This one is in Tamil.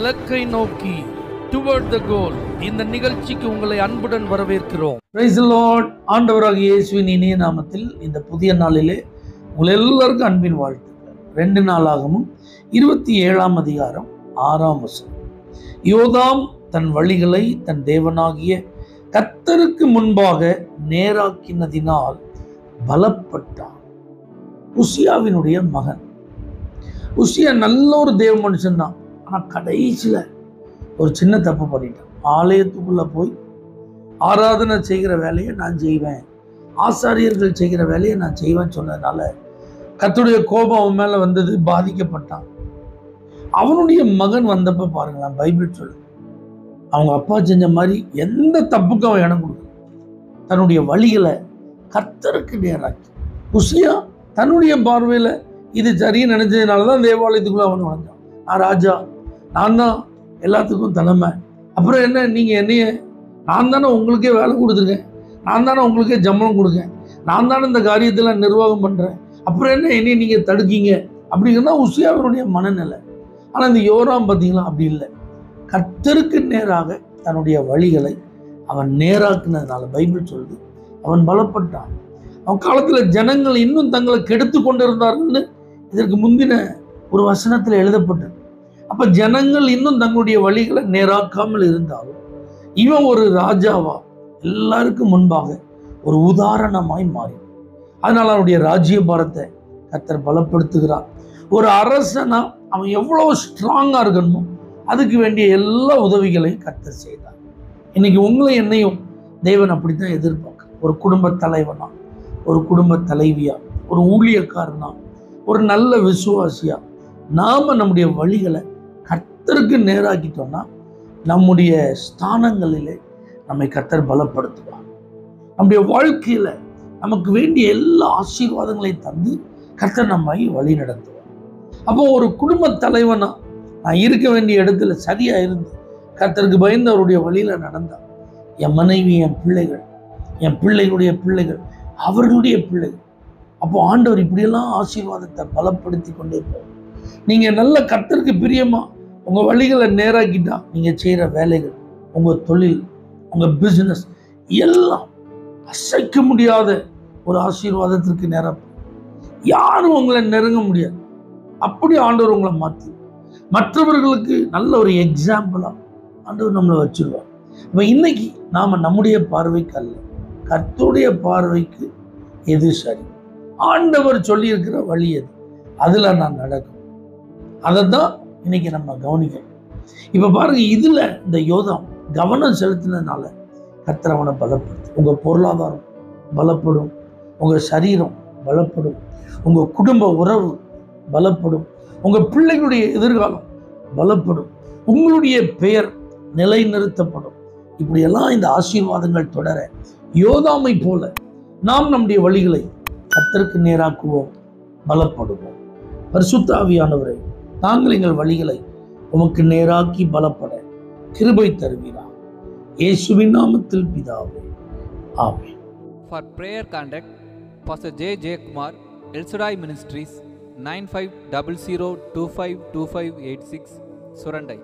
இலக்கை நோக்கி டுவர்ட் த கோல். இந்த நிகழ்ச்சிக்கு உங்களை அன்புடன் வரவேற்கிறோம். Praise the Lord. ஆண்டவராகிய இயேசுவின் இனிய நாமத்தில் இந்த புதிய நாளிலே உங்கள் எல்லாருக்கும் அன்பின் வாழ்த்துக்கள். 2 நாளாகமும் 27ஆம் அதிகாரம் 6ஆம் வசனம். யோதாம் தன் வழிகளை தன் தேவனாகிய கர்த்தருக்கு முன்பாக நேராக்கினதினால் பலப்பட்டான். உசியாவினுடைய மகன். உசியா நல்ல ஒரு தேவ மனுஷன் தான். ஆனால் கடைசியில் ஒரு சின்ன தப்பு பண்ணிட்டான். ஆலயத்துக்குள்ளே போய் ஆராதனை செய்கிற வேலையை நான் செய்வேன், ஆசாரியர்கள் செய்கிற வேலையை நான் செய்வேன்னு சொன்னதுனால கர்த்தருடைய கோபம் அவன் மேலே வந்தது, பாதிக்கப்பட்டான். அவனுடைய மகன் வந்தப்போ பாருங்களேன், பைபிள் சொல்லு, அவங்க அப்பா செஞ்ச மாதிரி எந்த தப்புக்கும் அவன் இடம் கொடுக்கல. தன்னுடைய வழிகளை கர்த்தருக்கு நேராக்கி, உசியா தன்னுடைய பார்வையில் இது சரின்னு நினைச்சதுனால தான் தேவாலயத்துக்குள்ள அவன் வந்தான். நான் ராஜா, நான் தான் எல்லாத்துக்கும் தலைமை, அப்புறம் என்ன நீங்கள் என்னைய, நான் தானே உங்களுக்கே வேலை கொடுத்துருக்கேன், நான் தானே உங்களுக்கே சம்பளம் கொடுக்கேன், நான் தானே இந்த காரியத்தில் நிர்வாகம் பண்ணுறேன், அப்புறம் என்ன என்னைய நீங்கள் தடுக்கீங்க அப்படிங்கிறதா உசியாவினுடைய மனநிலை. ஆனால் இந்த யோராம் பார்த்தீங்களா அப்படி இல்லை. கர்த்தருக்கு நேராக தன்னுடைய வழிகளை அவன் நேராக்குனதுனால பைபிள் சொல்லுது அவன் பலப்பட்டான். அவன் காலத்தில் ஜனங்கள் இன்னும் தங்களை கெடுத்து கொண்டிருந்தார்கள்னு இதற்கு முந்தின ஒரு வசனத்தில் எழுதப்பட்டது. அப்போ ஜனங்கள் இன்னும் தங்களுடைய வழிகளை நேராக்காமல் இருந்தாலும் இவன் ஒரு ராஜாவா எல்லாருக்கும் முன்பாக ஒரு உதாரணமாய் மாறி, அதனால் அவனுடைய ராஜ்யபாரத்தை கர்த்தர் பலப்படுத்துகிறார். ஒரு அரசனா அவன் எவ்வளோ ஸ்ட்ராங்காக இருக்கணுமோ அதுக்கு வேண்டிய எல்லா உதவிகளையும் கர்த்தர் செய்தார். இன்னைக்கு உங்களை என்னையும் தேவன் அப்படித்தான் எதிர்பார்க்க. ஒரு குடும்ப தலைவனா, ஒரு குடும்ப தலைவியா, ஒரு ஊழியக்காரனா, ஒரு நல்ல விசுவாசியா நாம நம்முடைய வழிகளை கர்த்தருக்கு நேராக்கிட்டோம்னா நம்முடைய ஸ்தானங்களிலே நம்மை கர்த்தர் பலப்படுத்துவார். நம்முடைய வாழ்க்கையில நமக்கு வேண்டிய எல்லா ஆசீர்வாதங்களையும் தந்து கர்த்தர் நம்மை வழி நடத்துவார். அப்போ ஒரு குடும்ப தலைவனா நான் இருக்க வேண்டிய இடத்துல சரியா இருந்து கர்த்தருக்கு பயந்து அவருடைய வழியில நடந்தார், என் மனைவி, என் பிள்ளைகள், என் பிள்ளைகளுடைய பிள்ளைகள், அவர்களுடைய பிள்ளைகள், அப்போ ஆண்டவர் இப்படியெல்லாம் ஆசீர்வாதத்தை பலப்படுத்தி கொண்டே போகும். நீங்க நல்ல கர்த்தருக்கு பிரியமா உங்க வழிகளை நேராக்கிட்டா நீங்க செய்யற வேலைகள், உங்க தொழில், உங்க பிசினஸ் எல்லாம் அசைக்க முடியாத ஒரு ஆசீர்வாதத்திற்கு நேரம். யாரும் உங்களை நெருங்க முடியாது. அப்படி ஆண்டவர் உங்களை மாற்றி மற்றவர்களுக்கு நல்ல ஒரு எக்ஸாம்பிளா ஆண்டவர் நம்மளை வச்சிருவார். அப்ப இன்னைக்கு நாம நம்முடைய பார்வைக்கு அல்ல, கர்த்தருடைய பார்வைக்கு எது சரி, ஆண்டவர் சொல்லி இருக்கிற வழி எது, அதுல நான் நடக்கும். அதைத்தான் இன்னைக்கு நம்ம கவனிக்கணும். இப்ப பாருங்க, இதுல இந்த யோதாம் கவனம் செலுத்தினதுனால கர்த்தர் அவனை பலப்படுத்து. உங்க பொருளாதாரம் பலப்படும், உங்க சரீரம் பலப்படும், உங்க குடும்ப உறவு பலப்படும், உங்க பிள்ளைகளுடைய எதிர்காலம் பலப்படும், உங்களுடைய பெயர் நிலைநிறுத்தப்படும். இப்படியெல்லாம் இந்த ஆசீர்வாதங்கள் தொடர யோதாமை போல நாம் நம்முடைய வழிகளை கர்த்தருக்கு நேராக்குவோம், பலப்படுவோம். பரிசுத்த ஆவியானவரே, நாங்கள் எங்கள் வழிகளை உமக்கு நேராக்கி பலப்பட கிருபை தருவீரா. இயேசுவின் நாமத்தில் பிதாவே, ஆமென். For prayer contact, Pastor J. J. Kumar, El Shaddai Ministries, 9500252586, Surandai.